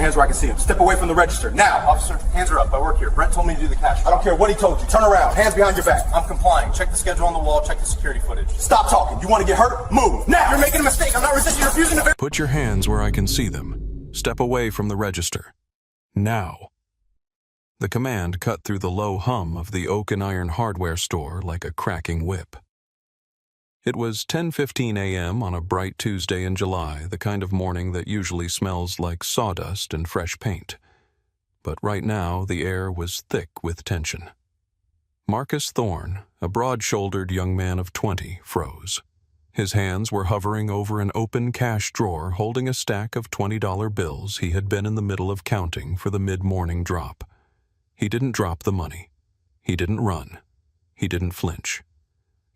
your hands where I can see them. Step away from the register. Now. Officer, hands are up. I work here. Brent told me to do the cash. I don't care what he told you. Turn around. Hands behind your back. I'm complying. Check the schedule on the wall. Check the security footage. Stop talking. You want to get hurt? Move. Now. You're making a mistake. I'm not resisting. You're refusing to... Put your hands where I can see them. Step away from the register. Now. The command cut through the low hum of the oak and iron hardware store like a cracking whip. It was 10:15 a.m. on a bright Tuesday in July, the kind of morning that usually smells like sawdust and fresh paint. But right now, the air was thick with tension. Marcus Thorne, a broad-shouldered young man of 20, froze. His hands were hovering over an open cash drawer holding a stack of $20 bills he had been in the middle of counting for the mid-morning drop. He didn't drop the money. He didn't run. He didn't flinch.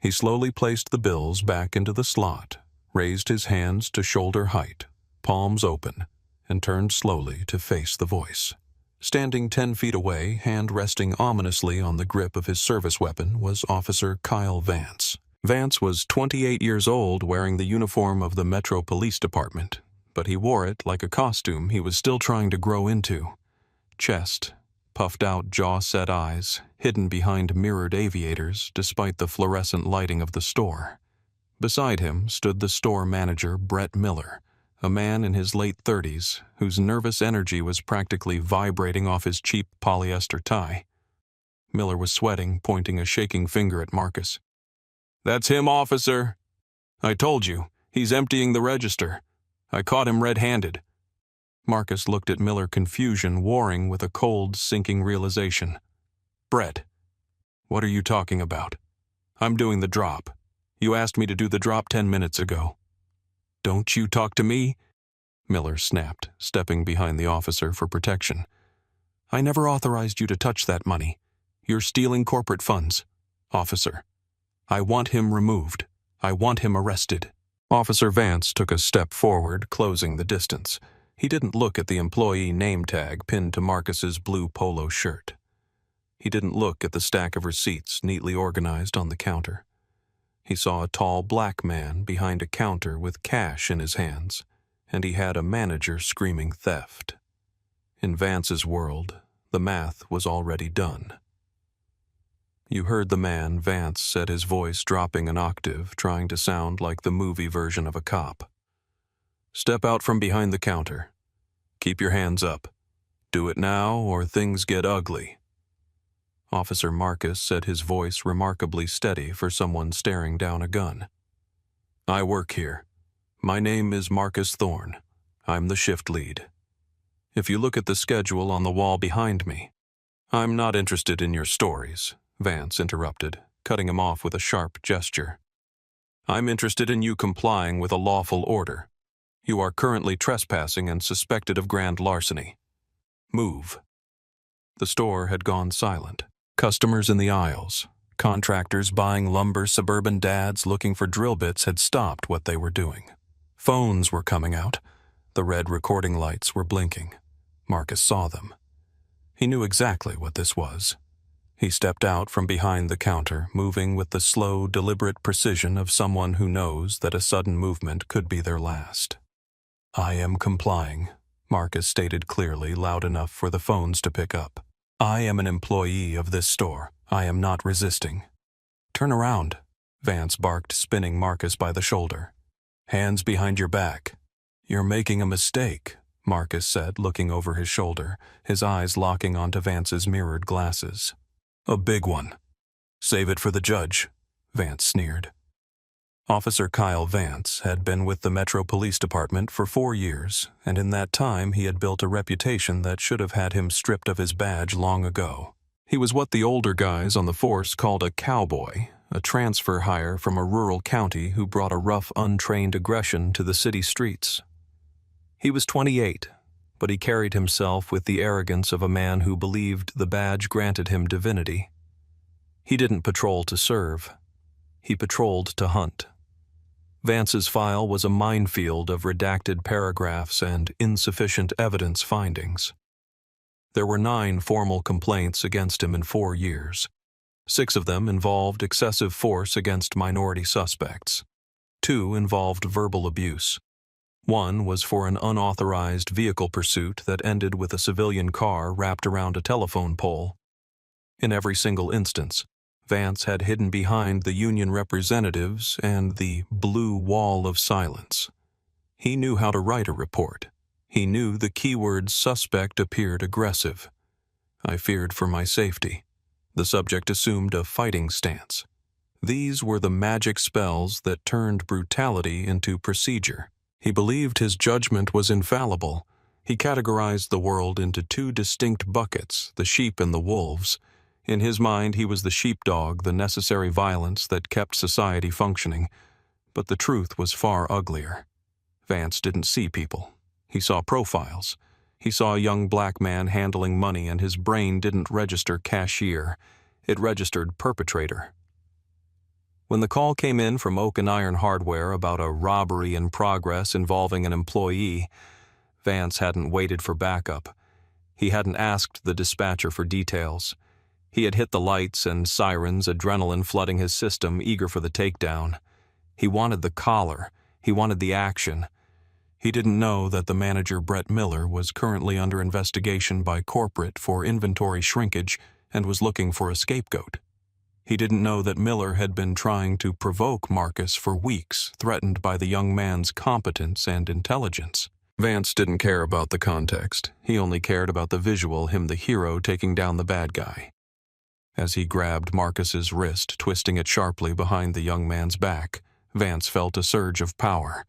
He slowly placed the bills back into the slot, raised his hands to shoulder height, palms open, and turned slowly to face the voice. Standing 10 feet away, hand resting ominously on the grip of his service weapon, was Officer Kyle Vance. Vance was 28 years old, wearing the uniform of the Metro Police Department, but he wore it like a costume he was still trying to grow into. Chest, puffed-out jaw-set eyes, hidden behind mirrored aviators despite the fluorescent lighting of the store. Beside him stood the store manager, Brett Miller, a man in his late 30s whose nervous energy was practically vibrating off his cheap polyester tie. Miller was sweating, pointing a shaking finger at Marcus. "That's him, officer. I told you, he's emptying the register. I caught him red-handed." Marcus looked at Miller, confusion warring with a cold, sinking realization. "Brett, what are you talking about? I'm doing the drop. You asked me to do the drop 10 minutes ago." "Don't you talk to me?" Miller snapped, stepping behind the officer for protection. "I never authorized you to touch that money. You're stealing corporate funds. Officer, I want him removed. I want him arrested." Officer Vance took a step forward, closing the distance. He didn't look at the employee name tag pinned to Marcus's blue polo shirt. He didn't look at the stack of receipts neatly organized on the counter. He saw a tall black man behind a counter with cash in his hands, and he had a manager screaming theft. In Vance's world, the math was already done. "You heard the man," Vance said, his voice dropping an octave, trying to sound like the movie version of a cop. "Step out from behind the counter. Keep your hands up. Do it now or things get ugly." Officer Marcus said, his voice remarkably steady for someone staring down a gun. "I work here. My name is Marcus Thorne. I'm the shift lead. If you look at the schedule on the wall behind me..." "I'm not interested in your stories," Vance interrupted, cutting him off with a sharp gesture. "I'm interested in you complying with a lawful order. You are currently trespassing and suspected of grand larceny. Move." The store had gone silent. Customers in the aisles, contractors buying lumber, suburban dads looking for drill bits had stopped what they were doing. Phones were coming out. The red recording lights were blinking. Marcus saw them. He knew exactly what this was. He stepped out from behind the counter, moving with the slow, deliberate precision of someone who knows that a sudden movement could be their last. "I am complying," Marcus stated clearly, loud enough for the phones to pick up. "I am an employee of this store. I am not resisting." "Turn around," Vance barked, spinning Marcus by the shoulder. "Hands behind your back." "You're making a mistake," Marcus said, looking over his shoulder, his eyes locking onto Vance's mirrored glasses. "A big one." "Save it for the judge," Vance sneered. Officer Kyle Vance had been with the Metro Police Department for 4 years, and in that time he had built a reputation that should have had him stripped of his badge long ago. He was what the older guys on the force called a cowboy, a transfer hire from a rural county who brought a rough, untrained aggression to the city streets. He was 28, but he carried himself with the arrogance of a man who believed the badge granted him divinity. He didn't patrol to serve. He patrolled to hunt. Vance's file was a minefield of redacted paragraphs and insufficient evidence findings. There were 9 formal complaints against him in 4 years. 6 of them involved excessive force against minority suspects. 2 involved verbal abuse. One was for an unauthorized vehicle pursuit that ended with a civilian car wrapped around a telephone pole. In every single instance, Vance had hidden behind the union representatives and the blue wall of silence. He knew how to write a report. He knew the keyword suspect appeared aggressive. I feared for my safety. The subject assumed a fighting stance. These were the magic spells that turned brutality into procedure. He believed his judgment was infallible. He categorized the world into two distinct buckets, the sheep and the wolves. In his mind, he was the sheepdog, the necessary violence that kept society functioning. But the truth was far uglier. Vance didn't see people. He saw profiles. He saw a young black man handling money, and his brain didn't register cashier. It registered perpetrator. When the call came in from Oak and Iron Hardware about a robbery in progress involving an employee, Vance hadn't waited for backup. He hadn't asked the dispatcher for details. He had hit the lights and sirens, adrenaline flooding his system, eager for the takedown. He wanted the collar. He wanted the action. He didn't know that the manager, Brett Miller, was currently under investigation by corporate for inventory shrinkage and was looking for a scapegoat. He didn't know that Miller had been trying to provoke Marcus for weeks, threatened by the young man's competence and intelligence. Vance didn't care about the context. He only cared about the visual, him the hero taking down the bad guy. As he grabbed Marcus's wrist, twisting it sharply behind the young man's back, Vance felt a surge of power.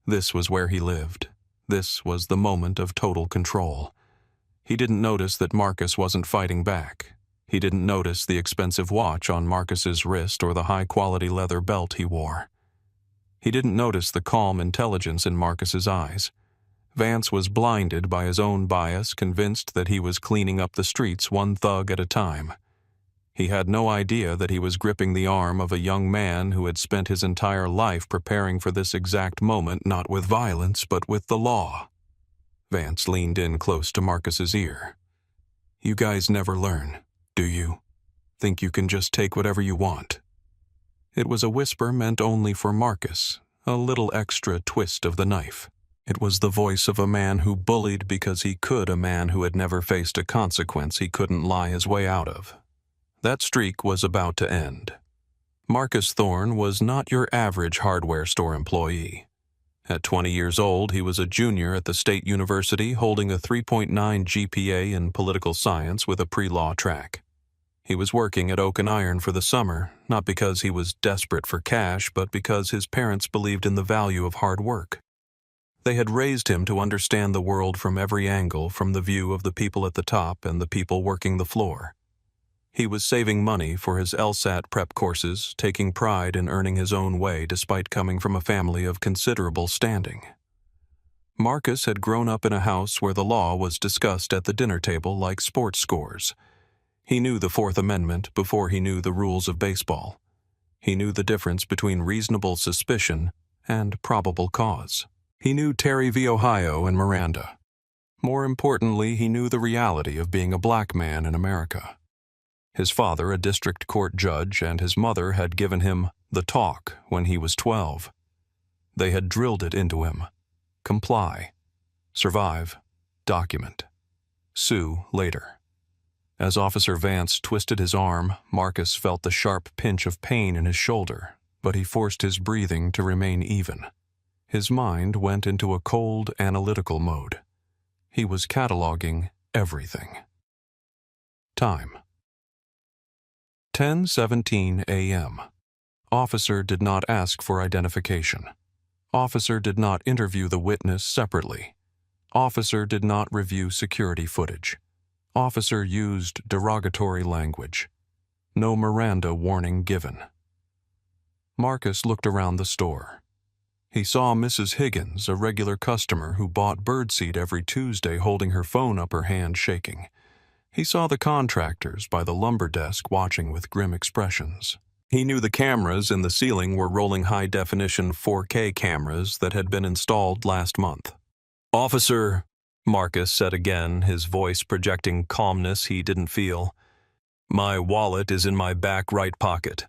This was where he lived. This was the moment of total control. He didn't notice that Marcus wasn't fighting back. He didn't notice the expensive watch on Marcus's wrist or the high-quality leather belt he wore. He didn't notice the calm intelligence in Marcus's eyes. Vance was blinded by his own bias, convinced that he was cleaning up the streets one thug at a time. He had no idea that he was gripping the arm of a young man who had spent his entire life preparing for this exact moment, not with violence, but with the law. Vance leaned in close to Marcus's ear. "You guys never learn, do you? Think you can just take whatever you want?" It was a whisper meant only for Marcus, a little extra twist of the knife. It was the voice of a man who bullied because he could, a man who had never faced a consequence he couldn't lie his way out of. That streak was about to end. Marcus Thorne was not your average hardware store employee. At 20 years old, he was a junior at the state university holding a 3.9 GPA in political science with a pre-law track. He was working at Oak and Iron for the summer, not because he was desperate for cash, but because his parents believed in the value of hard work. They had raised him to understand the world from every angle, from the view of the people at the top and the people working the floor. He was saving money for his LSAT prep courses, taking pride in earning his own way despite coming from a family of considerable standing. Marcus had grown up in a house where the law was discussed at the dinner table like sports scores. He knew the Fourth Amendment before he knew the rules of baseball. He knew the difference between reasonable suspicion and probable cause. He knew Terry v. Ohio and Miranda. More importantly, he knew the reality of being a black man in America. His father, a district court judge, and his mother had given him the talk when he was 12. They had drilled it into him. Comply. Survive. Document. Sue later. As Officer Vance twisted his arm, Marcus felt the sharp pinch of pain in his shoulder, but he forced his breathing to remain even. His mind went into a cold, analytical mode. He was cataloging everything. Time. 10:17 a.m. Officer did not ask for identification. Officer did not interview the witness separately. Officer did not review security footage. Officer used derogatory language. No Miranda warning given. Marcus looked around the store. He saw Mrs. Higgins, a regular customer who bought birdseed every Tuesday, holding her phone up, her hand shaking. He saw the contractors by the lumber desk watching with grim expressions. He knew the cameras in the ceiling were rolling high-definition 4K cameras that had been installed last month. "Officer," Marcus said again, his voice projecting calmness he didn't feel. "My wallet is in my back right pocket.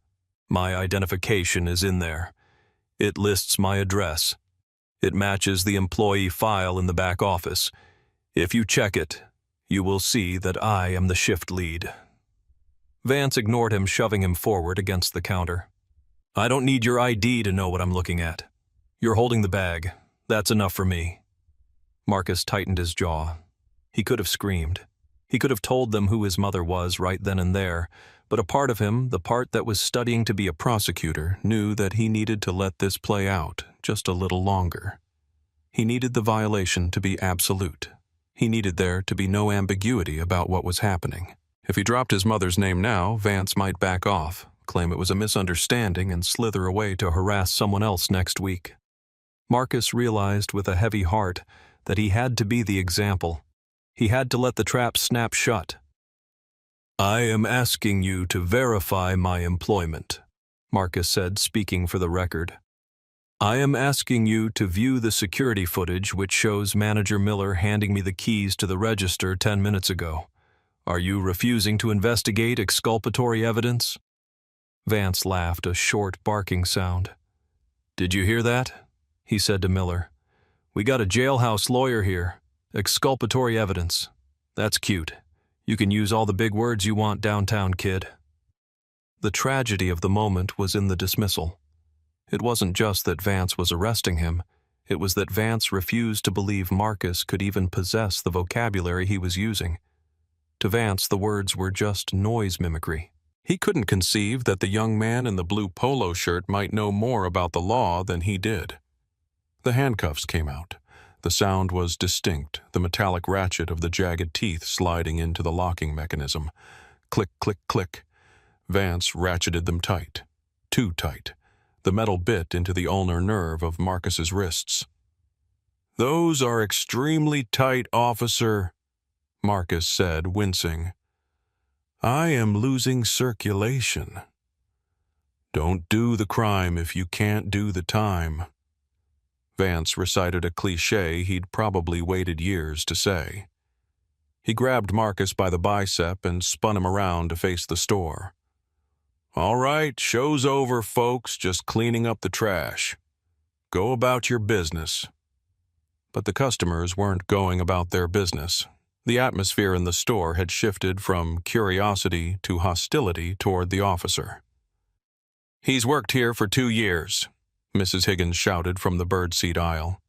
My identification is in there. It lists my address. It matches the employee file in the back office. If you check it, you will see that I am the shift lead." Vance ignored him, shoving him forward against the counter. "I don't need your ID to know what I'm looking at. You're holding the bag. That's enough for me." Marcus tightened his jaw. He could have screamed. He could have told them who his mother was right then and there, but a part of him, the part that was studying to be a prosecutor, knew that he needed to let this play out just a little longer. He needed the violation to be absolute. He needed there to be no ambiguity about what was happening. If he dropped his mother's name now, Vance might back off, claim it was a misunderstanding, and slither away to harass someone else next week. Marcus realized with a heavy heart that he had to be the example. He had to let the trap snap shut. "I am asking you to verify my employment," Marcus said, speaking for the record. "I am asking you to view the security footage which shows Manager Miller handing me the keys to the register 10 minutes ago. Are you refusing to investigate exculpatory evidence?" Vance laughed, a short, barking sound. "Did you hear that?" he said to Miller. "We got a jailhouse lawyer here. Exculpatory evidence. That's cute. You can use all the big words you want downtown, kid." The tragedy of the moment was in the dismissal. It wasn't just that Vance was arresting him. It was that Vance refused to believe Marcus could even possess the vocabulary he was using. To Vance, the words were just noise mimicry. He couldn't conceive that the young man in the blue polo shirt might know more about the law than he did. The handcuffs came out. The sound was distinct, the metallic ratchet of the jagged teeth sliding into the locking mechanism. Click, click, click. Vance ratcheted them tight. Too tight. The metal bit into the ulnar nerve of Marcus's wrists. "Those are extremely tight, officer," Marcus said, wincing. "I am losing circulation." "Don't do the crime if you can't do the time." Vance recited a cliché he'd probably waited years to say. He grabbed Marcus by the bicep and spun him around to face the store. "All right, show's over, folks, just cleaning up the trash. Go about your business." But the customers weren't going about their business. The atmosphere in the store had shifted from curiosity to hostility toward the officer. "He's worked here for 2 years, Mrs. Higgins shouted from the birdseed aisle.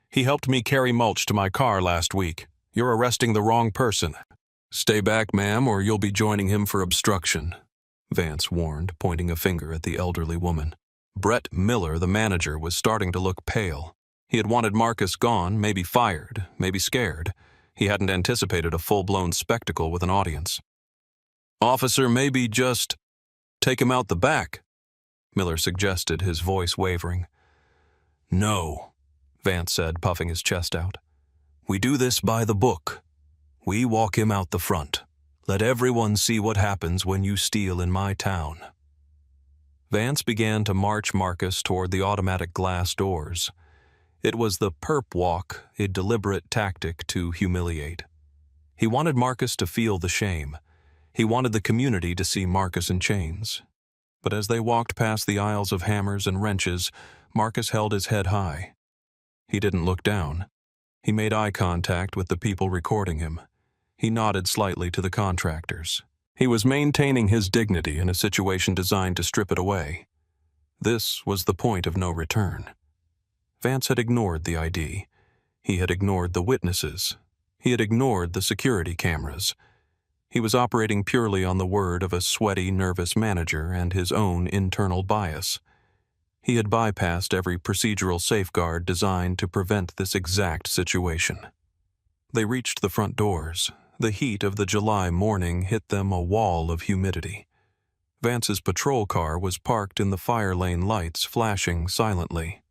"He helped me carry mulch to my car last week. You're arresting the wrong person." "Stay back, ma'am, or you'll be joining him for obstruction," Vance warned, pointing a finger at the elderly woman. Brett Miller, the manager, was starting to look pale. He had wanted Marcus gone, maybe fired, maybe scared. He hadn't anticipated a full-blown spectacle with an audience. "Officer, maybe just take him out the back," Miller suggested, his voice wavering. "No," Vance said, puffing his chest out. "We do this by the book. We walk him out the front. Let everyone see what happens when you steal in my town." Vance began to march Marcus toward the automatic glass doors. It was the perp walk, a deliberate tactic to humiliate. He wanted Marcus to feel the shame. He wanted the community to see Marcus in chains. But as they walked past the aisles of hammers and wrenches, Marcus held his head high. He didn't look down. He made eye contact with the people recording him. He nodded slightly to the contractors. He was maintaining his dignity in a situation designed to strip it away. This was the point of no return. Vance had ignored the ID. He had ignored the witnesses. He had ignored the security cameras. He was operating purely on the word of a sweaty, nervous manager and his own internal bias. He had bypassed every procedural safeguard designed to prevent this exact situation. They reached the front doors. The heat of the July morning hit them a wall of humidity. Vance's patrol car was parked in the fire lane, lights flashing silently.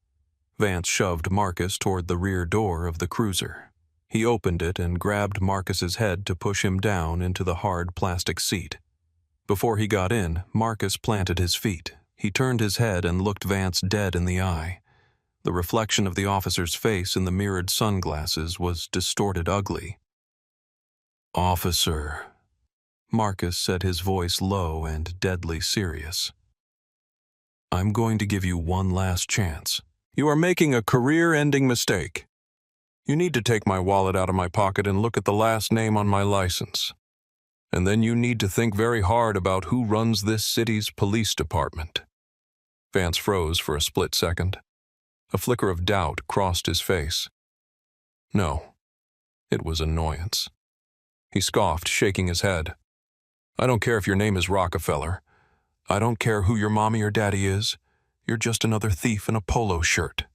Vance shoved Marcus toward the rear door of the cruiser. He opened it and grabbed Marcus's head to push him down into the hard plastic seat. Before he got in, Marcus planted his feet. He turned his head and looked Vance dead in the eye. The reflection of the officer's face in the mirrored sunglasses was distorted ugly. "Officer," Marcus said, his voice low and deadly serious. "I'm going to give you one last chance. You are making a career-ending mistake. You need to take my wallet out of my pocket and look at the last name on my license. And then you need to think very hard about who runs this city's police department." Vance froze for a split second. A flicker of doubt crossed his face. No, it was annoyance. He scoffed, shaking his head. "I don't care if your name is Rockefeller. I don't care who your mommy or daddy is. You're just another thief in a polo shirt.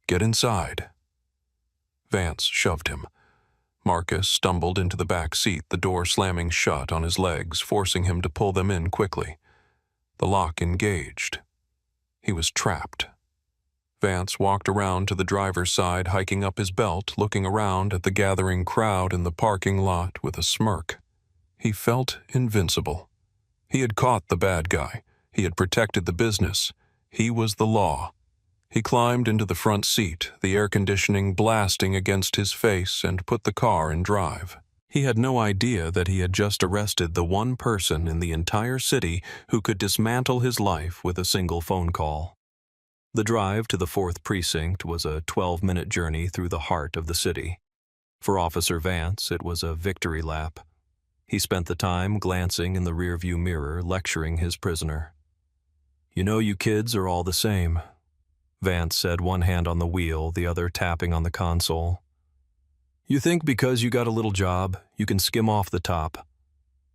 Get inside." Vance shoved him. Marcus stumbled into the back seat, the door slamming shut on his legs, forcing him to pull them in quickly. The lock engaged. He was trapped. Vance walked around to the driver's side, hiking up his belt, looking around at the gathering crowd in the parking lot with a smirk. He felt invincible. He had caught the bad guy. He had protected the business. He was the law. He climbed into the front seat, the air conditioning blasting against his face, and put the car in drive. He had no idea that he had just arrested the one person in the entire city who could dismantle his life with a single phone call. The drive to the 4th Precinct was a 12-minute journey through the heart of the city. For Officer Vance, it was a victory lap. He spent the time glancing in the rearview mirror, lecturing his prisoner. "You know, you kids are all the same," Vance said, one hand on the wheel, the other tapping on the console. "You think because you got a little job, you can skim off the top.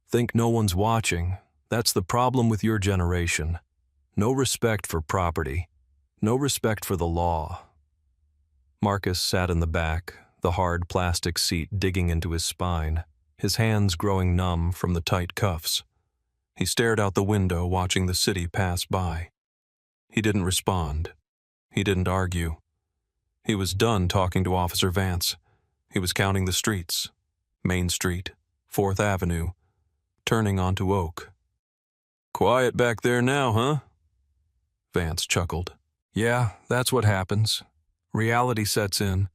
Think no one's watching. That's the problem with your generation. No respect for property. No respect for the law." Marcus sat in the back, the hard plastic seat digging into his spine, his hands growing numb from the tight cuffs. He stared out the window, watching the city pass by. He didn't respond. He didn't argue. He was done talking to Officer Vance. He was counting the streets. Main Street, 4th Avenue, turning onto Oak. "Quiet back there now, huh?" Vance chuckled. "Yeah, that's what happens. Reality sets in.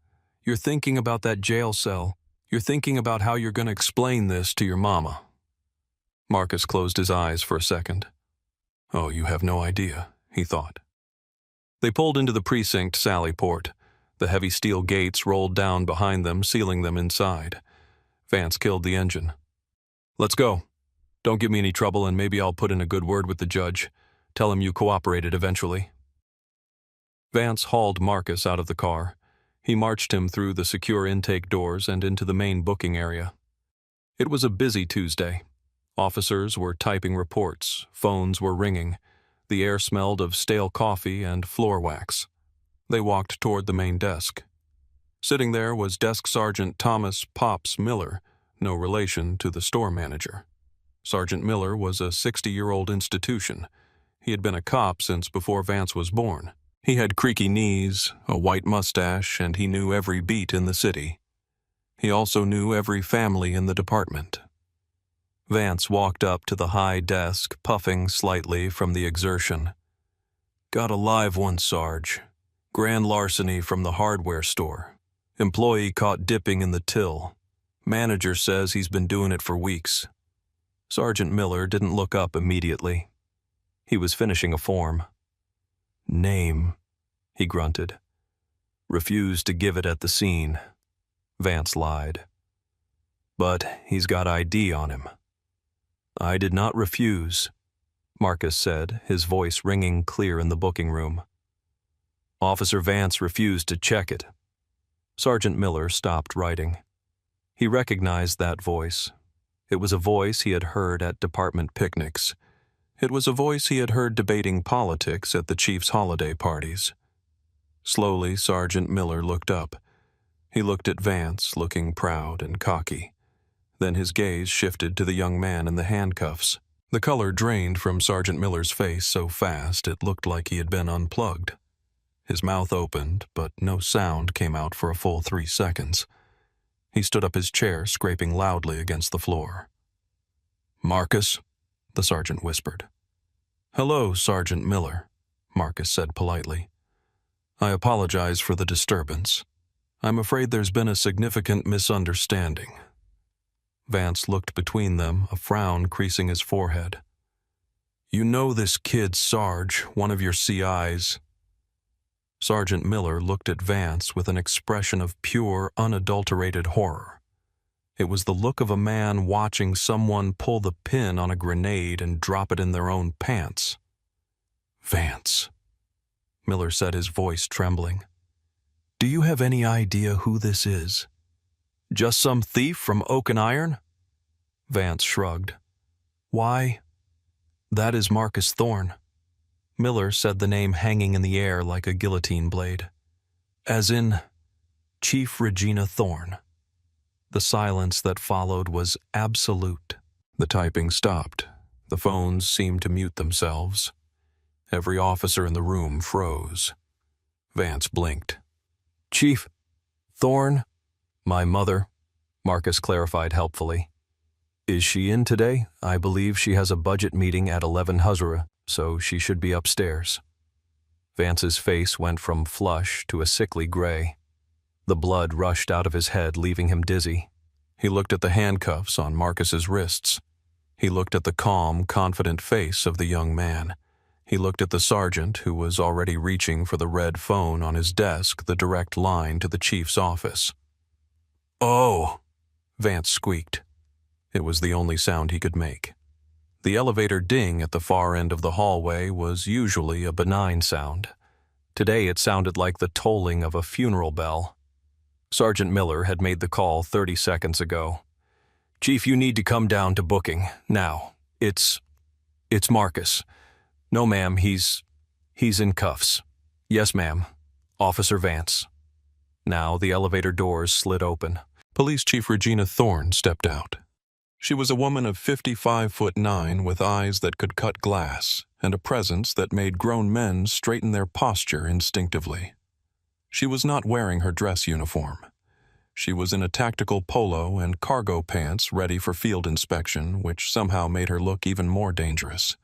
You're thinking about that jail cell. You're thinking about how you're going to explain this to your mama." Marcus closed his eyes for a second. "Oh, you have no idea," he thought. They pulled into the precinct sally port. The heavy steel gates rolled down behind them, sealing them inside. Vance killed the engine. "Let's go. Don't give me any trouble, and maybe I'll put in a good word with the judge. Tell him you cooperated eventually." Vance hauled Marcus out of the car. He marched him through the secure intake doors and into the main booking area. It was a busy Tuesday. Officers were typing reports, phones were ringing. The air smelled of stale coffee and floor wax. They walked toward the main desk. Sitting there was Desk Sergeant Thomas Pops Miller, no relation to the store manager. Sergeant Miller was a 60-year-old institution. He had been a cop since before Vance was born. He had creaky knees, a white mustache, and he knew every beat in the city. He also knew every family in the department. Vance walked up to the high desk, puffing slightly from the exertion. "Got a live one, Sarge. Grand larceny from the hardware store. Employee caught dipping in the till. Manager says he's been doing it for weeks." Sergeant Miller didn't look up immediately. He was finishing a form. "Name," he grunted. "Refused to give it at the scene." Vance lied. "But he's got ID on him." "I did not refuse," Marcus said, his voice ringing clear in the booking room. "Officer Vance refused to check it." Sergeant Miller stopped writing. He recognized that voice. It was a voice he had heard at department picnics. It was a voice he had heard debating politics at the chief's holiday parties. Slowly, Sergeant Miller looked up. He looked at Vance, looking proud and cocky. Then his gaze shifted to the young man in the handcuffs. The color drained from Sergeant Miller's face so fast it looked like he had been unplugged. His mouth opened, but no sound came out for a full 3 seconds. He stood up his chair, scraping loudly against the floor. "Marcus?" the sergeant whispered. "Hello, Sergeant Miller," Marcus said politely. "I apologize for the disturbance. I'm afraid there's been a significant misunderstanding." Vance looked between them, a frown creasing his forehead. "You know this kid, Sarge, one of your CIs." Sergeant Miller looked at Vance with an expression of pure, unadulterated horror. It was the look of a man watching someone pull the pin on a grenade and drop it in their own pants. "Vance," Miller said, his voice trembling. "Do you have any idea who this is? Just some thief from Oak and Iron?" Vance shrugged. "Why, that is Marcus Thorne." Miller said the name hanging in the air like a guillotine blade. "As in, Chief Regina Thorne." The silence that followed was absolute. The typing stopped. The phones seemed to mute themselves. Every officer in the room froze. Vance blinked. "Chief Thorne?" "My mother," Marcus clarified helpfully. "Is she in today? I believe she has a budget meeting at 11 Huzra, so she should be upstairs." Vance's face went from flush to a sickly gray. The blood rushed out of his head, leaving him dizzy. He looked at the handcuffs on Marcus's wrists. He looked at the calm, confident face of the young man. He looked at the sergeant, who was already reaching for the red phone on his desk, the direct line to the chief's office. "Oh!" Vance squeaked. It was the only sound he could make. The elevator ding at the far end of the hallway was usually a benign sound. Today it sounded like the tolling of a funeral bell. Sergeant Miller had made the call 30 seconds ago. "Chief, you need to come down to booking, now. It's Marcus." "No, ma'am, he's in cuffs." "Yes, ma'am. Officer Vance." Now the elevator doors slid open. Police Chief Regina Thorne stepped out. She was a woman of 55'9" with eyes that could cut glass and a presence that made grown men straighten their posture instinctively. She was not wearing her dress uniform. She was in a tactical polo and cargo pants ready for field inspection, which somehow made her look even more dangerous.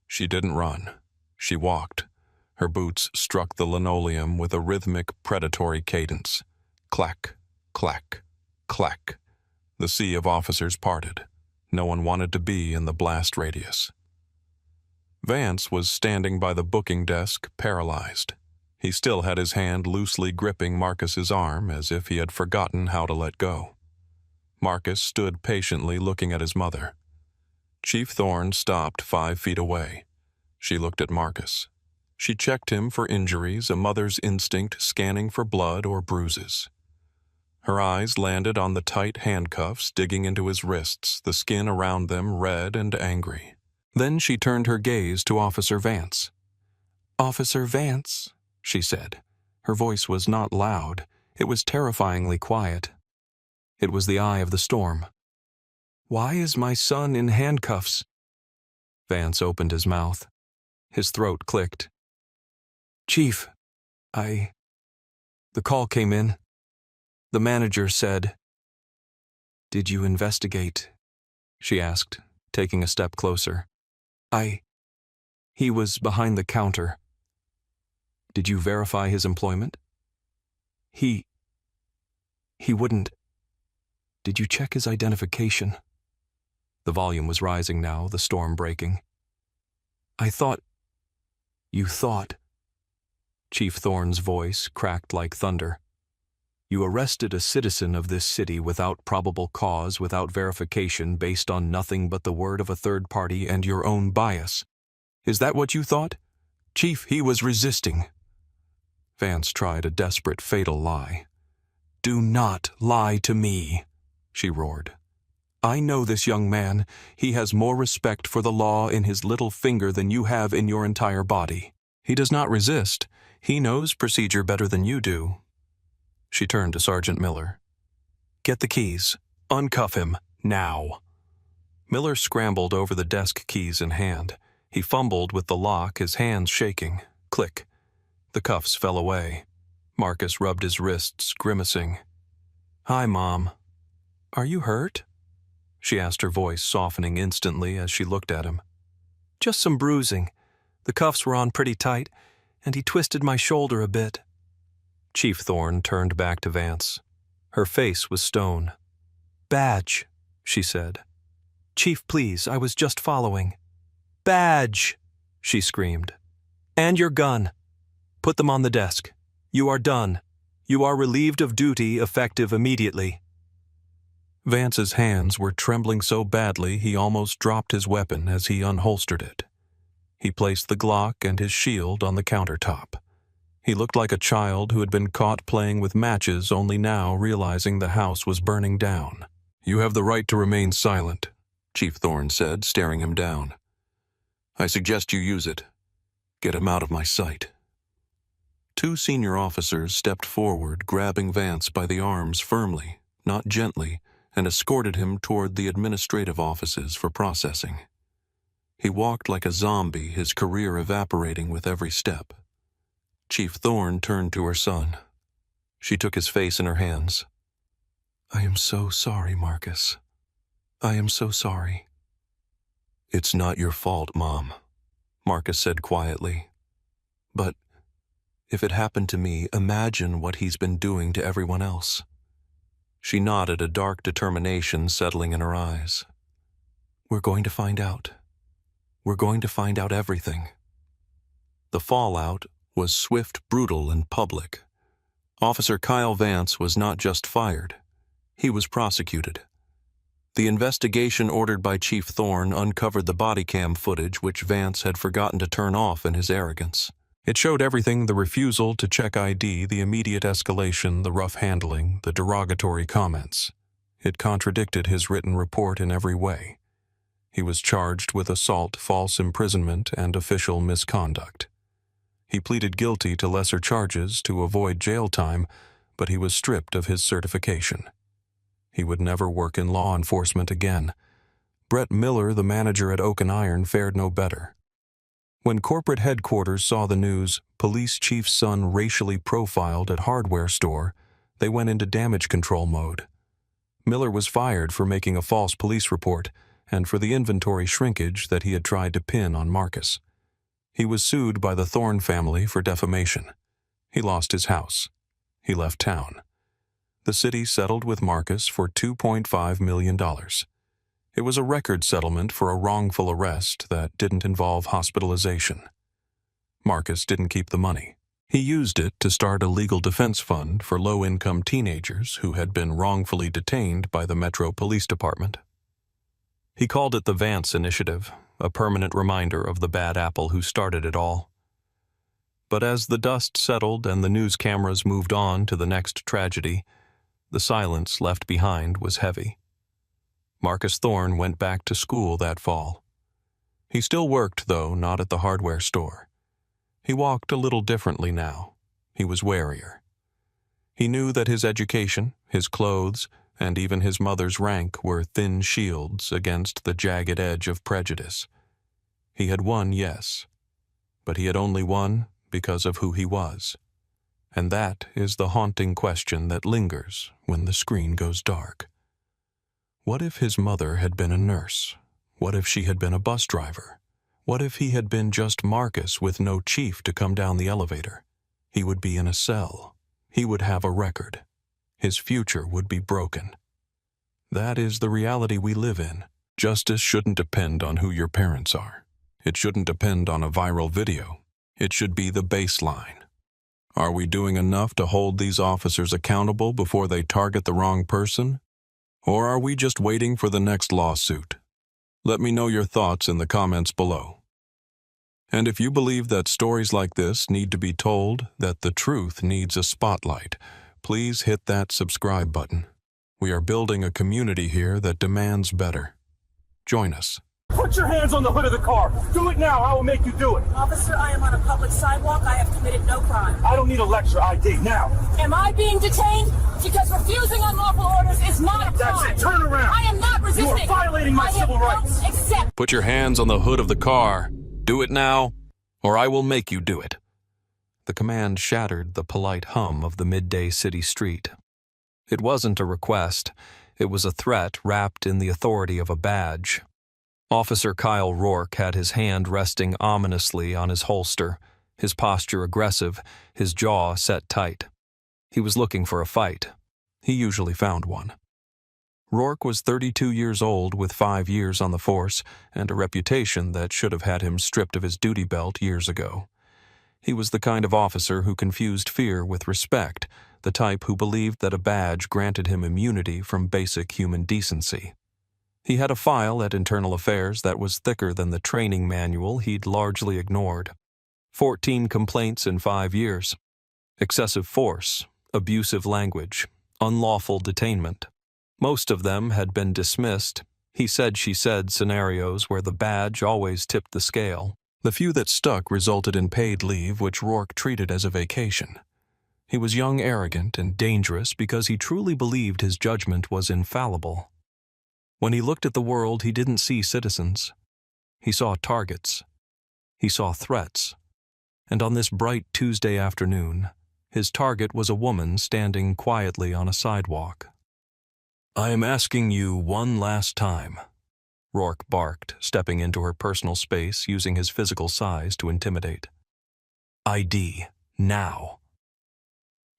She didn't run. She walked. Her boots struck the linoleum with a rhythmic, predatory cadence. Clack, clack, clack. The sea of officers parted. No one wanted to be in the blast radius. Vance was standing by the booking desk, paralyzed. He still had his hand loosely gripping Marcus's arm as if he had forgotten how to let go. Marcus stood patiently looking at his mother. Chief Thorne stopped 5 feet away. She looked at Marcus. She checked him for injuries, a mother's instinct scanning for blood or bruises. Her eyes landed on the tight handcuffs digging into his wrists, the skin around them red and angry. Then she turned her gaze to Officer Vance. "Officer Vance," she said. Her voice was not loud. It was terrifyingly quiet. It was the eye of the storm. "Why is my son in handcuffs?" Vance opened his mouth. His throat clicked. "Chief, the call came in. The manager said..." "Did you investigate?" she asked, taking a step closer. He was behind the counter." "Did you verify his employment?" He wouldn't." "Did you check his identification?" The volume was rising now, the storm breaking. You thought." Chief Thorne's voice cracked like thunder. "You arrested a citizen of this city without probable cause, without verification, based on nothing but the word of a third party and your own bias. Is that what you thought? Chief, he was resisting." Vance tried a desperate, fatal lie. "Do not lie to me," she roared. "I know this young man. He has more respect for the law in his little finger than you have in your entire body. He does not resist. He knows procedure better than you do." She turned to Sergeant Miller. "Get the keys. Uncuff him. Now." Miller scrambled over the desk, keys in hand. He fumbled with the lock, his hands shaking. Click. The cuffs fell away. Marcus rubbed his wrists, grimacing. "Hi, Mom. Are you hurt?" she asked, her voice softening instantly as she looked at him. "Just some bruising. The cuffs were on pretty tight, and he twisted my shoulder a bit." Chief Thorne turned back to Vance. Her face was stone. "Badge," she said. "Chief, please, I was just following." "Badge," she screamed. "And your gun." Put them on the desk. You are done. You are relieved of duty effective immediately." Vance's hands were trembling so badly he almost dropped his weapon as he unholstered it. He placed the Glock and his shield on the countertop. He looked like a child who had been caught playing with matches, only now realizing the house was burning down. "You have the right to remain silent," Chief Thorne said, staring him down. "I suggest you use it. Get him out of my sight." Two senior officers stepped forward, grabbing Vance by the arms firmly, not gently, and escorted him toward the administrative offices for processing. He walked like a zombie, his career evaporating with every step. Chief Thorne turned to her son. She took his face in her hands. "I am so sorry, Marcus. I am so sorry." "It's not your fault, Mom," Marcus said quietly. "But if it happened to me, imagine what he's been doing to everyone else." She nodded, a dark determination settling in her eyes. "We're going to find out. We're going to find out everything." The fallout was swift, brutal, and public. Officer Kyle Vance was not just fired. He was prosecuted. The investigation ordered by Chief Thorne uncovered the body cam footage which Vance had forgotten to turn off in his arrogance. It showed everything: the refusal to check ID, the immediate escalation, the rough handling, the derogatory comments. It contradicted his written report in every way. He was charged with assault, false imprisonment, and official misconduct. He pleaded guilty to lesser charges to avoid jail time, but he was stripped of his certification. He would never work in law enforcement again. Brett Miller, the manager at Oak and Iron, fared no better. When corporate headquarters saw the news, police chief's son racially profiled at hardware store, they went into damage control mode. Miller was fired for making a false police report and for the inventory shrinkage that he had tried to pin on Marcus. He was sued by the Thorne family for defamation. He lost his house. He left town. The city settled with Marcus for $2.5 million. It was a record settlement for a wrongful arrest that didn't involve hospitalization. Marcus didn't keep the money. He used it to start a legal defense fund for low-income teenagers who had been wrongfully detained by the Metro Police Department. He called it the Vance Initiative, a permanent reminder of the bad apple who started it all. But as the dust settled and the news cameras moved on to the next tragedy, the silence left behind was heavy. Marcus Thorne went back to school that fall. He still worked, though not at the hardware store. He walked a little differently now. He was warier. He knew that his education, his clothes, and even his mother's rank were thin shields against the jagged edge of prejudice. He had won, yes, but he had only won because of who he was. And that is the haunting question that lingers when the screen goes dark. What if his mother had been a nurse? What if she had been a bus driver? What if he had been just Marcus with no chief to come down the elevator? He would be in a cell. He would have a record. His future would be broken. That is the reality we live in. Justice shouldn't depend on who your parents are. It shouldn't depend on a viral video. It should be the baseline. Are we doing enough to hold these officers accountable before they target the wrong person? Or are we just waiting for the next lawsuit? Let me know your thoughts in the comments below. And if you believe that stories like this need to be told, that the truth needs a spotlight, please hit that subscribe button. We are building a community here that demands better. Join us. Put your hands on the hood of the car. Do it now. I will make you do it. Officer, I am on a public sidewalk. I have committed no crime. I don't need a lecture. ID now. Am I being detained? Because refusing unlawful orders is not a crime. That's it. Turn around. I am not resisting. You are violating my civil rights. Accept. Put your hands on the hood of the car. Do it now, or I will make you do it. The command shattered the polite hum of the midday city street. It wasn't a request. It was a threat wrapped in the authority of a badge. Officer Kyle Rourke had his hand resting ominously on his holster, his posture aggressive, his jaw set tight. He was looking for a fight. He usually found one. Rourke was 32 years old with 5 years on the force and a reputation that should have had him stripped of his duty belt years ago. He was the kind of officer who confused fear with respect, the type who believed that a badge granted him immunity from basic human decency. He had a file at Internal Affairs that was thicker than the training manual he'd largely ignored. 14 complaints in 5 years. Excessive force, abusive language, unlawful detainment. Most of them had been dismissed. He said she said scenarios where the badge always tipped the scale. The few that stuck resulted in paid leave, which Rourke treated as a vacation. He was young, arrogant, and dangerous because he truly believed his judgment was infallible. When he looked at the world, he didn't see citizens. He saw targets. He saw threats. And on this bright Tuesday afternoon, his target was a woman standing quietly on a sidewalk. "I am asking you one last time," Rourke barked, stepping into her personal space using his physical size to intimidate. "ID, now."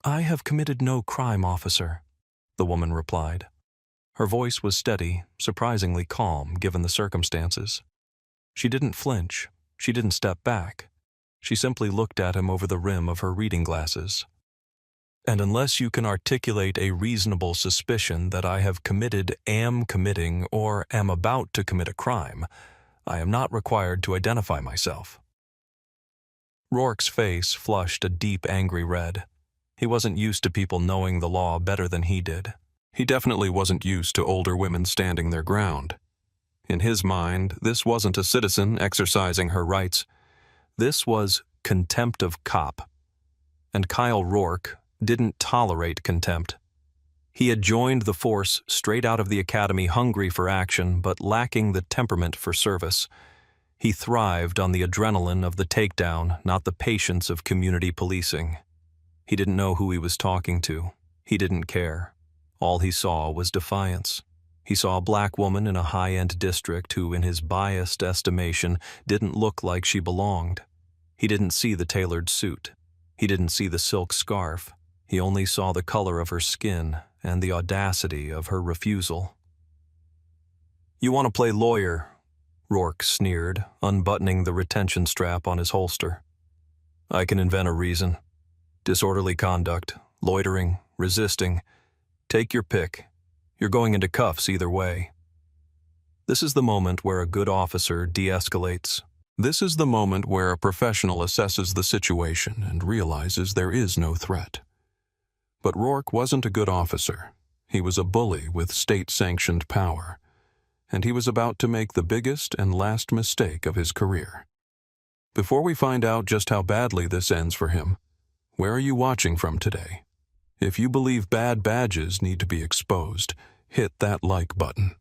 "I have committed no crime, officer," the woman replied. Her voice was steady, surprisingly calm given the circumstances. She didn't flinch. She didn't step back. She simply looked at him over the rim of her reading glasses. "And unless you can articulate a reasonable suspicion that I have committed, am committing, or am about to commit a crime, I am not required to identify myself." Rourke's face flushed a deep, angry red. He wasn't used to people knowing the law better than he did. He definitely wasn't used to older women standing their ground. In his mind, this wasn't a citizen exercising her rights. This was contempt of cop. And Kyle Rourke didn't tolerate contempt. He had joined the force straight out of the academy, hungry for action but lacking the temperament for service. He thrived on the adrenaline of the takedown, not the patience of community policing. He didn't know who he was talking to. He didn't care. All he saw was defiance. He saw a black woman in a high-end district who, in his biased estimation, didn't look like she belonged. He didn't see the tailored suit. He didn't see the silk scarf. He only saw the color of her skin and the audacity of her refusal. "You want to play lawyer?" Rourke sneered, unbuttoning the retention strap on his holster. "I can invent a reason. Disorderly conduct, loitering, resisting. Take your pick. You're going into cuffs either way." This is the moment where a good officer de-escalates. This is the moment where a professional assesses the situation and realizes there is no threat. But Rourke wasn't a good officer. He was a bully with state-sanctioned power. And he was about to make the biggest and last mistake of his career. Before we find out just how badly this ends for him, where are you watching from today? If you believe bad badges need to be exposed, hit that like button.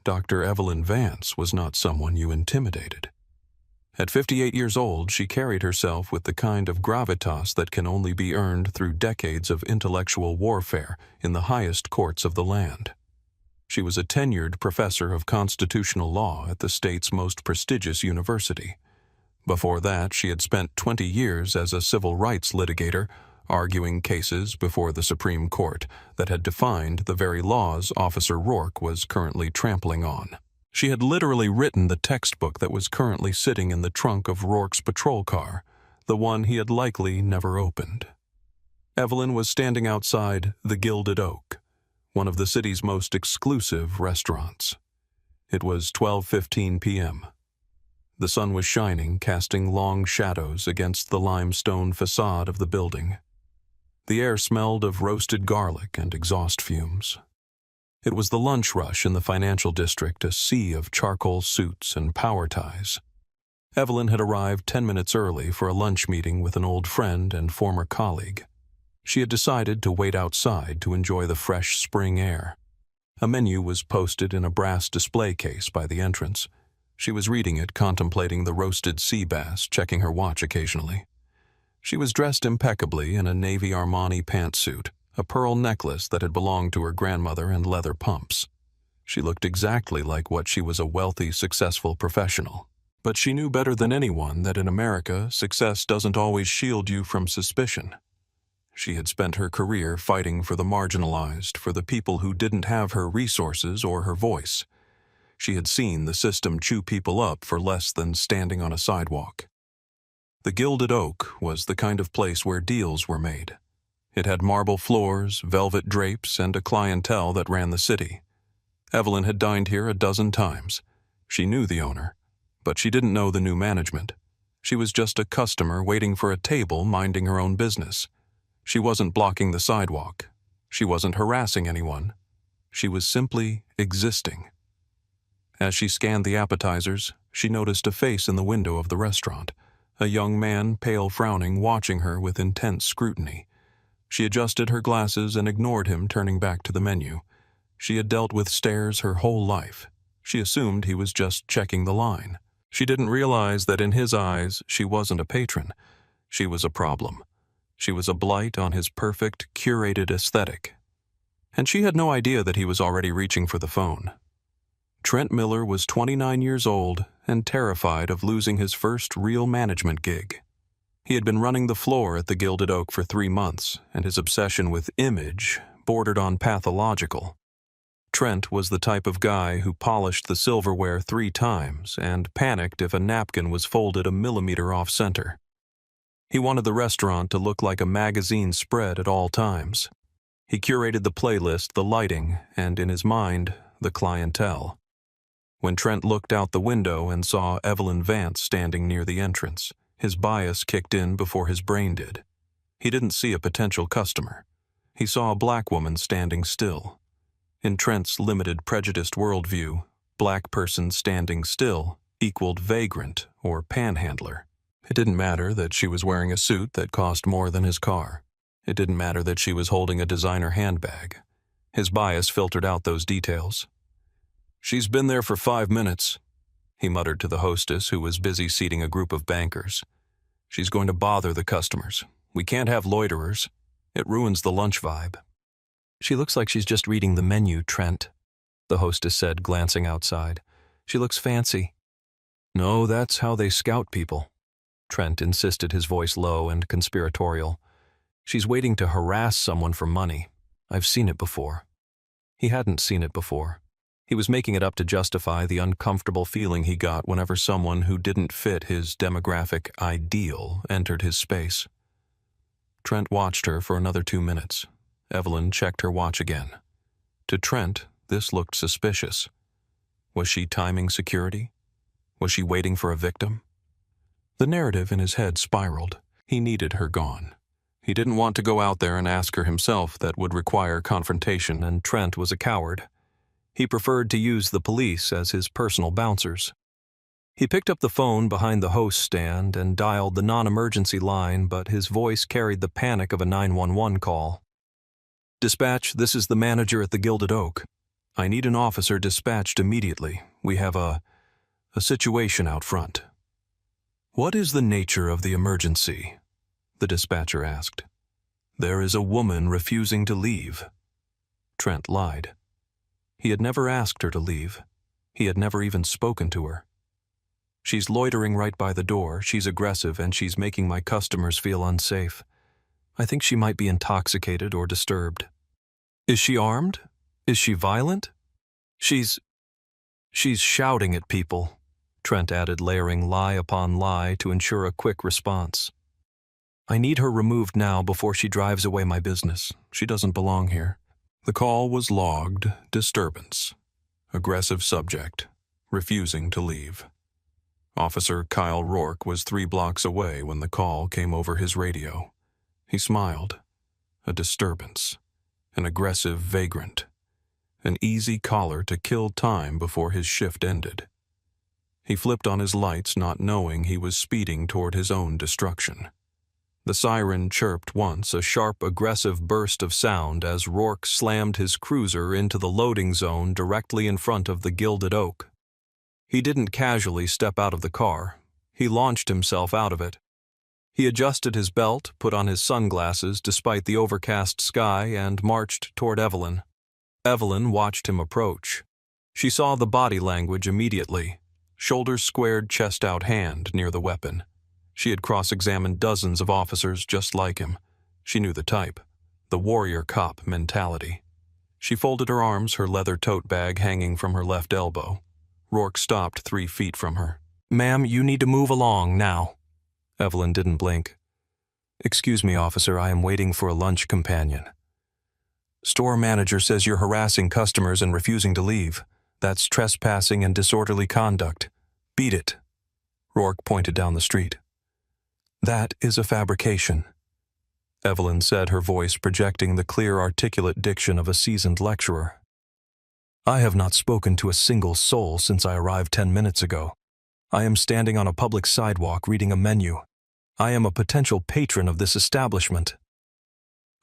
Dr. Evelyn Vance was not someone you intimidated. At 58 years old, she carried herself with the kind of gravitas that can only be earned through decades of intellectual warfare in the highest courts of the land. She was a tenured professor of constitutional law at the state's most prestigious university. Before that, she had spent 20 years as a civil rights litigator, arguing cases before the Supreme Court that had defined the very laws Officer Rourke was currently trampling on. She had literally written the textbook that was currently sitting in the trunk of Rourke's patrol car, the one he had likely never opened. Evelyn was standing outside the Gilded Oak, one of the city's most exclusive restaurants. It was 12:15 p.m. The sun was shining, casting long shadows against the limestone facade of the building. The air smelled of roasted garlic and exhaust fumes. It was the lunch rush in the financial district, a sea of charcoal suits and power ties. Evelyn had arrived 10 minutes early for a lunch meeting with an old friend and former colleague. She had decided to wait outside to enjoy the fresh spring air. A menu was posted in a brass display case by the entrance. She was reading it, contemplating the roasted sea bass, checking her watch occasionally. She was dressed impeccably in a navy Armani pantsuit, a pearl necklace that had belonged to her grandmother, and leather pumps. She looked exactly like what she was, a wealthy, successful professional. But she knew better than anyone that in America, success doesn't always shield you from suspicion. She had spent her career fighting for the marginalized, for the people who didn't have her resources or her voice. She had seen the system chew people up for less than standing on a sidewalk. The Gilded Oak was the kind of place where deals were made. It had marble floors, velvet drapes, and a clientele that ran the city. Evelyn had dined here a dozen times. She knew the owner, but she didn't know the new management. She was just a customer waiting for a table, minding her own business. She wasn't blocking the sidewalk. She wasn't harassing anyone. She was simply existing. As she scanned the appetizers, she noticed a face in the window of the restaurant, a young man, pale frowning, watching her with intense scrutiny. She adjusted her glasses and ignored him, turning back to the menu. She had dealt with stares her whole life. She assumed he was just checking the line. She didn't realize that in his eyes, she wasn't a patron. She was a problem. She was a blight on his perfect, curated aesthetic. And she had no idea that he was already reaching for the phone. Trent Miller was 29 years old and terrified of losing his first real management gig. He had been running the floor at the Gilded Oak for 3 months, and his obsession with image bordered on pathological. Trent was the type of guy who polished the silverware 3 times and panicked if a napkin was folded a millimeter off center. He wanted the restaurant to look like a magazine spread at all times. He curated the playlist, the lighting, and in his mind, the clientele. When Trent looked out the window and saw Evelyn Vance standing near the entrance, his bias kicked in before his brain did. He didn't see a potential customer. He saw a black woman standing still. In Trent's limited prejudiced worldview, black person standing still equaled vagrant or panhandler. It didn't matter that she was wearing a suit that cost more than his car. It didn't matter that she was holding a designer handbag. His bias filtered out those details. "She's been there for 5 minutes," he muttered to the hostess who was busy seating a group of bankers. "She's going to bother the customers. We can't have loiterers. It ruins the lunch vibe." "She looks like she's just reading the menu, Trent," the hostess said, glancing outside. "She looks fancy." "No, that's how they scout people," Trent insisted, his voice low and conspiratorial. "She's waiting to harass someone for money. I've seen it before." He hadn't seen it before. He was making it up to justify the uncomfortable feeling he got whenever someone who didn't fit his demographic ideal entered his space. Trent watched her for another 2 minutes. Evelyn checked her watch again. To Trent, this looked suspicious. Was she timing security? Was she waiting for a victim? The narrative in his head spiraled. He needed her gone. He didn't want to go out there and ask her himself. That would require confrontation, and Trent was a coward. He preferred to use the police as his personal bouncers. He picked up the phone behind the host stand and dialed the non-emergency line, but his voice carried the panic of a 911 call. "Dispatch, this is the manager at the Gilded Oak. I need an officer dispatched immediately. We have a situation out front." "What is the nature of the emergency?" the dispatcher asked. "There is a woman refusing to leave." Trent lied. He had never asked her to leave. He had never even spoken to her. "She's loitering right by the door. She's aggressive, and she's making my customers feel unsafe. I think she might be intoxicated or disturbed." "Is she armed? Is she violent?" She's shouting at people," Trent added, layering lie upon lie to ensure a quick response. "I need her removed now before she drives away my business. She doesn't belong here." The call was logged, disturbance. Aggressive subject, refusing to leave. Officer Kyle Rourke was 3 blocks away when the call came over his radio. He smiled. A disturbance. An aggressive vagrant. An easy collar to kill time before his shift ended. He flipped on his lights, not knowing he was speeding toward his own destruction. The siren chirped once, a sharp, aggressive burst of sound as Rourke slammed his cruiser into the loading zone directly in front of the Gilded Oak. He didn't casually step out of the car. He launched himself out of it. He adjusted his belt, put on his sunglasses despite the overcast sky, and marched toward Evelyn. Evelyn watched him approach. She saw the body language immediately. Shoulders squared, chest out, hand near the weapon. She had cross-examined dozens of officers just like him. She knew the type. The warrior cop mentality. She folded her arms, her leather tote bag hanging from her left elbow. Rourke stopped 3 feet from her. "Ma'am, you need to move along now." Evelyn didn't blink. "Excuse me, officer, I am waiting for a lunch companion." "Store manager says you're harassing customers and refusing to leave. That's trespassing and disorderly conduct. Beat it." Rourke pointed down the street. "That is a fabrication," Evelyn said, her voice projecting the clear, articulate diction of a seasoned lecturer. "I have not spoken to a single soul since I arrived 10 minutes ago. I am standing on a public sidewalk reading a menu. I am a potential patron of this establishment."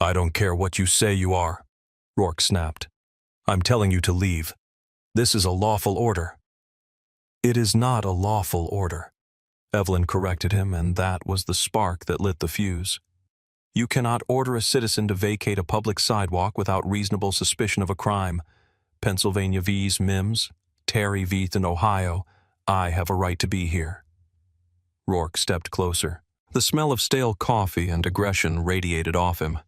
"I don't care what you say you are," Rourke snapped. "I'm telling you to leave. This is a lawful order." "It is not a lawful order," Evelyn corrected him, and that was the spark that lit the fuse. "You cannot order a citizen to vacate a public sidewalk without reasonable suspicion of a crime. Pennsylvania vs. Mims, Terry v. Ohio, I have a right to be here." Rourke stepped closer. The smell of stale coffee and aggression radiated off him.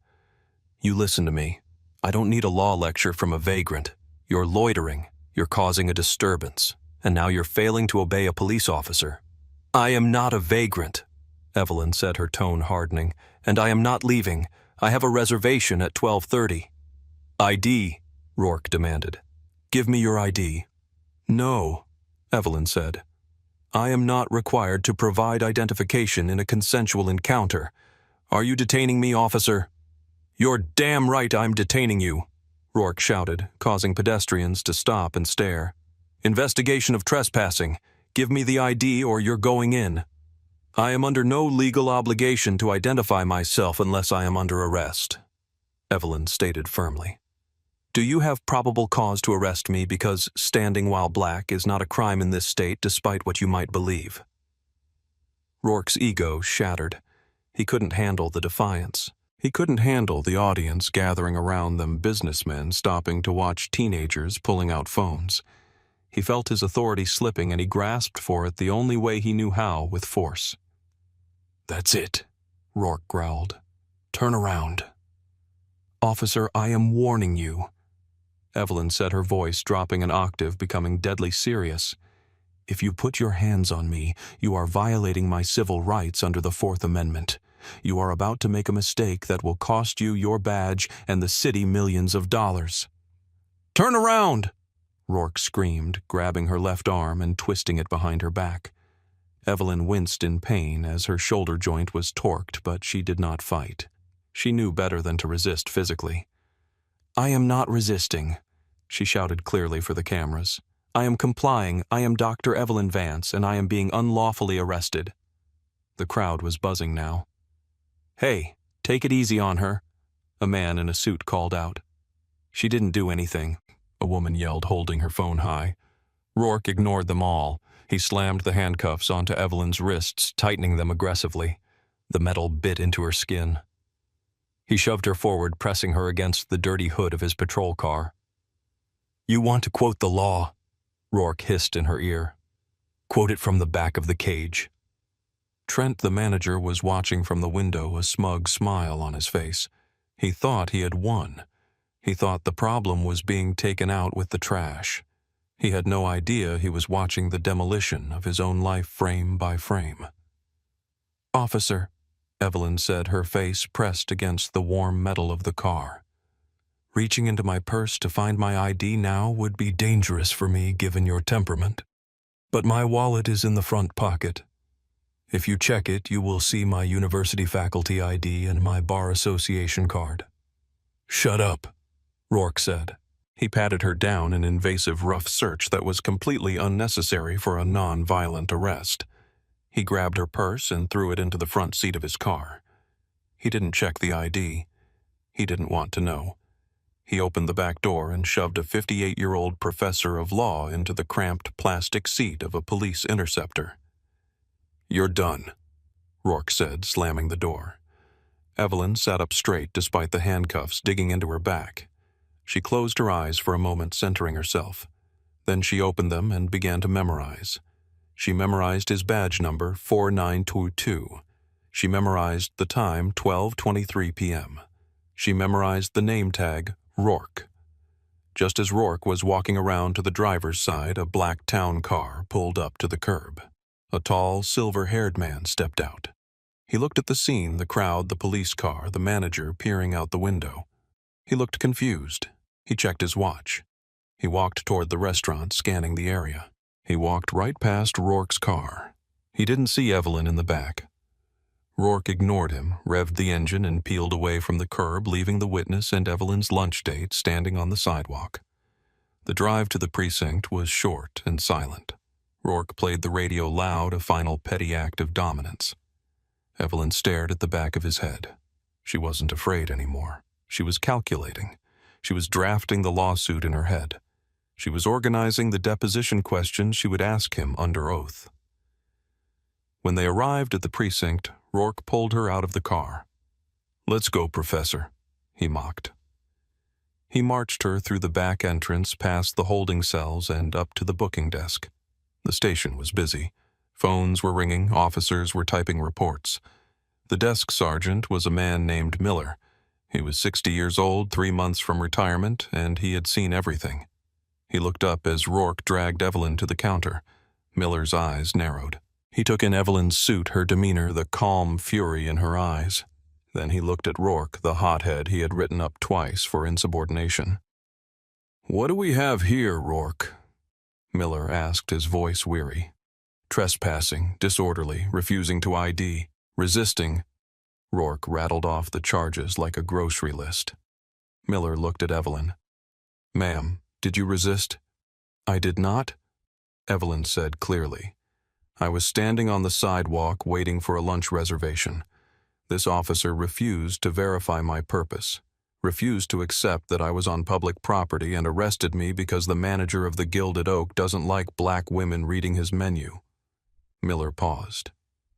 "You listen to me. I don't need a law lecture from a vagrant. You're loitering, you're causing a disturbance, and now you're failing to obey a police officer." "I am not a vagrant," Evelyn said, her tone hardening, "and I am not leaving. I have a reservation at 12:30. "ID," Rourke demanded. "Give me your ID." "No," Evelyn said. "I am not required to provide identification in a consensual encounter. Are you detaining me, officer?" "You're damn right I'm detaining you," Rourke shouted, causing pedestrians to stop and stare. "Investigation of trespassing. Give me the ID or you're going in." "I am under no legal obligation to identify myself unless I am under arrest," Evelyn stated firmly. "Do you have probable cause to arrest me because standing while black is not a crime in this state despite what you might believe?" Rourke's ego shattered. He couldn't handle the defiance. He couldn't handle the audience gathering around them, businessmen stopping to watch teenagers pulling out phones. He felt his authority slipping and he grasped for it the only way he knew how, with force. "That's it," Rourke growled. "Turn around." "Officer, I am warning you," Evelyn said, her voice dropping an octave, becoming deadly serious. "If you put your hands on me, you are violating my civil rights under the Fourth Amendment. You are about to make a mistake that will cost you your badge and the city millions of dollars." "Turn around!" Rourke screamed, grabbing her left arm and twisting it behind her back. Evelyn winced in pain as her shoulder joint was torqued, but she did not fight. She knew better than to resist physically. "I am not resisting," she shouted clearly for the cameras. "I am complying. I am Dr. Evelyn Vance, and I am being unlawfully arrested." The crowd was buzzing now. "Hey, take it easy on her," a man in a suit called out. "She didn't do anything," a woman yelled, holding her phone high. Rourke ignored them all. He slammed the handcuffs onto Evelyn's wrists, tightening them aggressively. The metal bit into her skin. He shoved her forward, pressing her against the dirty hood of his patrol car. "You want to quote the law," Rourke hissed in her ear. "Quote it from the back of the cage." Trent, the manager, was watching from the window, a smug smile on his face. He thought he had won. He thought the problem was being taken out with the trash. He had no idea he was watching the demolition of his own life frame by frame. "Officer," Evelyn said, her face pressed against the warm metal of the car. "Reaching into my purse to find my ID now would be dangerous for me given your temperament. But my wallet is in the front pocket. If you check it, you will see my university faculty ID and my bar association card." "Shut up," Rourke said. He patted her down, an invasive rough search that was completely unnecessary for a non-violent arrest. He grabbed her purse and threw it into the front seat of his car. He didn't check the ID. He didn't want to know. He opened the back door and shoved a 58-year-old professor of law into the cramped plastic seat of a police interceptor. "You're done," Rourke said, slamming the door. Evelyn sat up straight despite the handcuffs digging into her back. She closed her eyes for a moment, centering herself. Then she opened them and began to memorize. She memorized his badge number, 4922. She memorized the time, 12:23 p.m. She memorized the name tag, Rourke. Just as Rourke was walking around to the driver's side, a black town car pulled up to the curb. A tall, silver-haired man stepped out. He looked at the scene, the crowd, the police car, the manager peering out the window. He looked confused. He checked his watch. He walked toward the restaurant, scanning the area. He walked right past Rourke's car. He didn't see Evelyn in the back. Rourke ignored him, revved the engine, and peeled away from the curb, leaving the witness and Evelyn's lunch date standing on the sidewalk. The drive to the precinct was short and silent. Rourke played the radio loud, a final petty act of dominance. Evelyn stared at the back of his head. She wasn't afraid anymore. She was calculating. She was drafting the lawsuit in her head. She was organizing the deposition questions she would ask him under oath. When they arrived at the precinct, Rourke pulled her out of the car. "Let's go, Professor," he mocked. He marched her through the back entrance, past the holding cells, and up to the booking desk. The station was busy. Phones were ringing, officers were typing reports. The desk sergeant was a man named Miller. He was 60 years old, 3 months from retirement, and he had seen everything. He looked up as Rourke dragged Evelyn to the counter. Miller's eyes narrowed. He took in Evelyn's suit, her demeanor, the calm fury in her eyes. Then he looked at Rourke, the hothead he had written up twice for insubordination. "What do we have here, Rourke?" Miller asked, his voice weary. "Trespassing, disorderly, refusing to ID, resisting." Rourke rattled off the charges like a grocery list. Miller looked at Evelyn. "Ma'am, did you resist?" "I did not," Evelyn said clearly. "I was standing on the sidewalk waiting for a lunch reservation. This officer refused to verify my purpose, refused to accept that I was on public property, and arrested me because the manager of the Gilded Oak doesn't like black women reading his menu." Miller paused.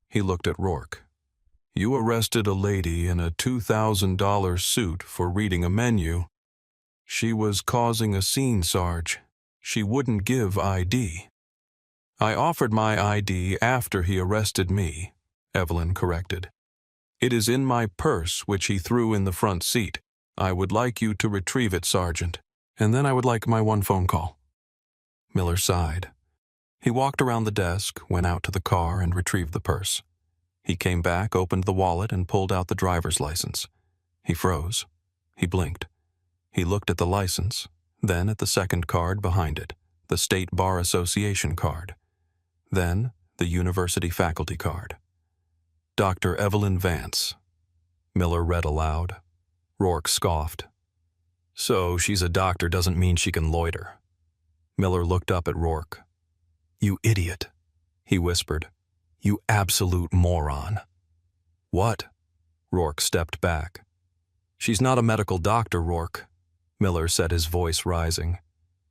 He looked at Rourke. "You arrested a lady in a $2,000 suit for reading a menu. She was causing a scene, Sarge. She wouldn't give ID." "I offered my ID after he arrested me," Evelyn corrected. "It is in my purse, which he threw in the front seat. I would like you to retrieve it, Sergeant, and then I would like my one phone call." Miller sighed. He walked around the desk, went out to the car, and retrieved the purse. He came back, opened the wallet, and pulled out the driver's license. He froze. He blinked. He looked at the license, then at the second card behind it, the State Bar Association card. Then the university faculty card. "Dr. Evelyn Vance." Miller read aloud. Rourke scoffed. "So she's a doctor doesn't mean she can loiter." Miller looked up at Rourke. "You idiot," he whispered. "You absolute moron." "What?" Rourke stepped back. "She's not a medical doctor, Rourke," Miller said, his voice rising.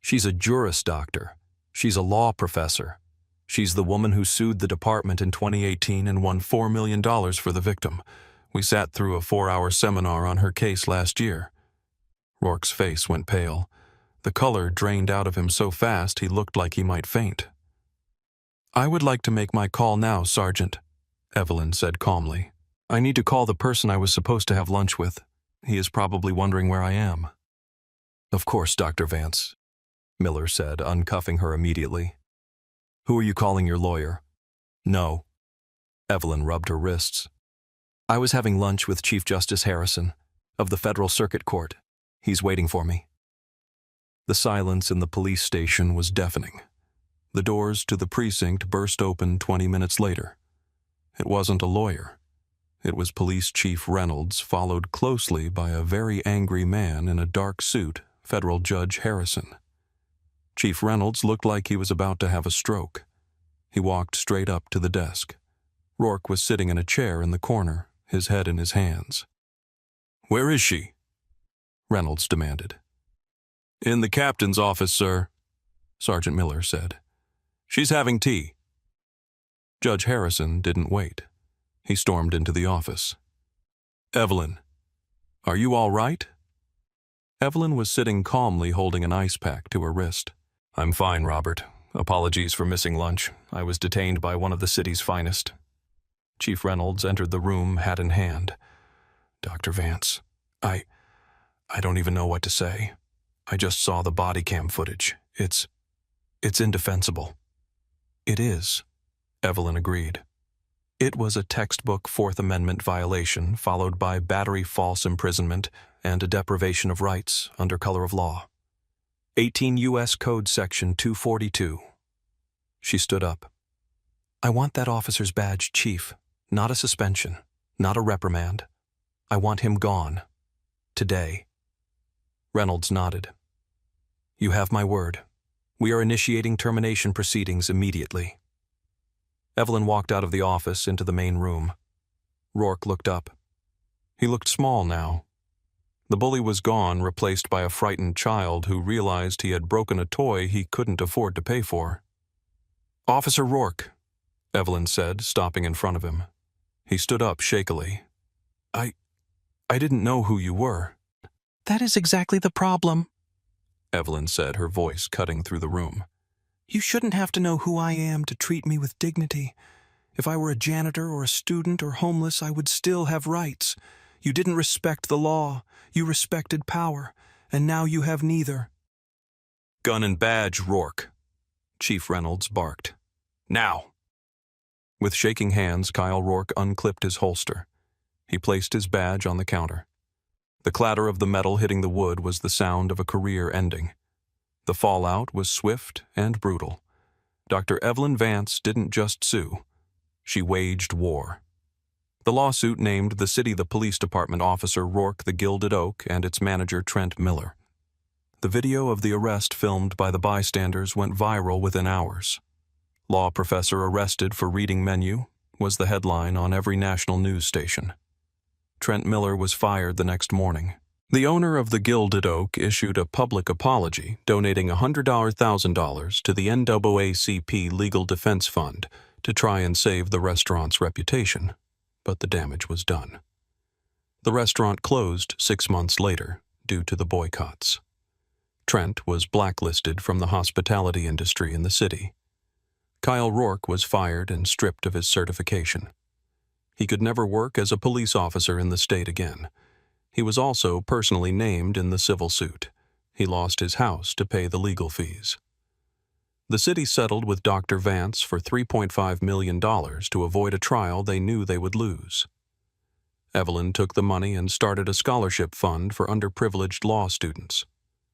"She's a Juris Doctor. She's a law professor. She's the woman who sued the department in 2018 and won $4 million for the victim. We sat through a 4-hour seminar on her case last year." Rourke's face went pale. The color drained out of him so fast he looked like he might faint. "I would like to make my call now, Sergeant," Evelyn said calmly. "I need to call the person I was supposed to have lunch with. He is probably wondering where I am." "Of course, Dr. Vance," Miller said, uncuffing her immediately. "Who are you calling your lawyer?" "No." Evelyn rubbed her wrists. "I was having lunch with Chief Justice Harrison of the Federal Circuit Court. He's waiting for me." The silence in the police station was deafening. The doors to the precinct burst open 20 minutes later. It wasn't a lawyer. It was Police Chief Reynolds, followed closely by a very angry man in a dark suit, Federal Judge Harrison. Chief Reynolds looked like he was about to have a stroke. He walked straight up to the desk. Rourke was sitting in a chair in the corner, his head in his hands. "Where is she?" Reynolds demanded. "In the captain's office, sir," Sergeant Miller said. "She's having tea." Judge Harrison didn't wait. He stormed into the office. "Evelyn, are you all right?" Evelyn was sitting calmly holding an ice pack to her wrist. "I'm fine, Robert. Apologies for missing lunch. I was detained by one of the city's finest." Chief Reynolds entered the room, hat in hand. "Dr. Vance, I don't even know what to say. I just saw the body cam footage. It's indefensible." "It is," Evelyn agreed. It was a textbook Fourth Amendment violation, followed by battery false imprisonment and a deprivation of rights under color of law. 18 U.S. Code Section 242. She stood up. I want that officer's badge, Chief, not a suspension, not a reprimand. I want him gone. Today. Reynolds nodded. You have my word. We are initiating termination proceedings immediately. Evelyn walked out of the office into the main room. Rourke looked up. He looked small now. The bully was gone, replaced by a frightened child who realized he had broken a toy he couldn't afford to pay for. Officer Rourke, Evelyn said, stopping in front of him. He stood up shakily. I didn't know who you were. That is exactly the problem, Evelyn said, her voice cutting through the room. You shouldn't have to know who I am to treat me with dignity. If I were a janitor or a student or homeless, I would still have rights. You didn't respect the law. You respected power. And now you have neither. Gun and badge, Rourke, Chief Reynolds barked. Now! With shaking hands, Kyle Rourke unclipped his holster. He placed his badge on the counter. The clatter of the metal hitting the wood was the sound of a career ending. The fallout was swift and brutal. Dr. Evelyn Vance didn't just sue. She waged war. The lawsuit named the city the police department officer Rourke the Gilded Oak and its manager Trent Miller. The video of the arrest filmed by the bystanders went viral within hours. Law professor arrested for reading menu was the headline on every national news station. Trent Miller was fired the next morning. The owner of the Gilded Oak issued a public apology, donating $100,000 to the NAACP Legal Defense Fund to try and save the restaurant's reputation, but the damage was done. The restaurant closed 6 months later due to the boycotts. Trent was blacklisted from the hospitality industry in the city. Kyle Rourke was fired and stripped of his certification. He could never work as a police officer in the state again. He was also personally named in the civil suit. He lost his house to pay the legal fees. The city settled with Dr. Vance for $3.5 million to avoid a trial they knew they would lose. Evelyn took the money and started a scholarship fund for underprivileged law students.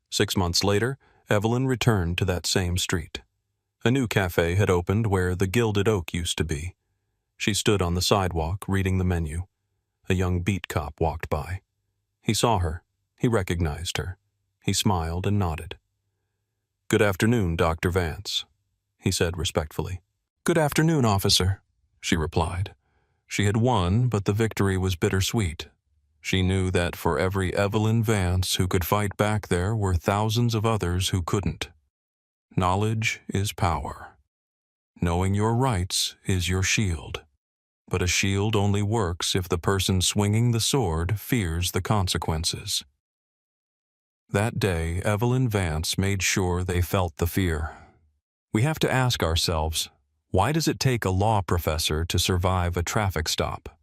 6 months later, Evelyn returned to that same street. A new cafe had opened where the Gilded Oak used to be. She stood on the sidewalk reading the menu. A young beat cop walked by. He saw her. He recognized her. He smiled and nodded. Good afternoon, Dr. Vance, he said respectfully. Good afternoon, officer, she replied. She had won, but the victory was bittersweet. She knew that for every Evelyn Vance who could fight back there were thousands of others who couldn't. Knowledge is power. Knowing your rights is your shield. But a shield only works if the person swinging the sword fears the consequences. That day, Evelyn Vance made sure they felt the fear. We have to ask ourselves, why does it take a law professor to survive a traffic stop?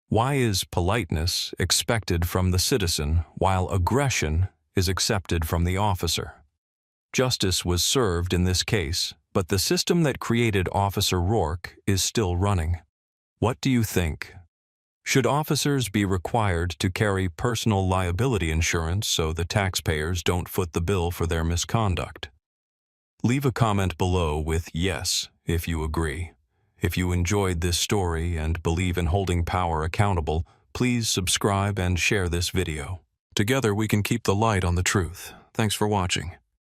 Why is politeness expected from the citizen while aggression is accepted from the officer? Justice was served in this case, but the system that created Officer Rourke is still running. What do you think? Should officers be required to carry personal liability insurance so the taxpayers don't foot the bill for their misconduct? Leave a comment below with yes if you agree. If you enjoyed this story and believe in holding power accountable, please subscribe and share this video. Together we can keep the light on the truth. Thanks for watching.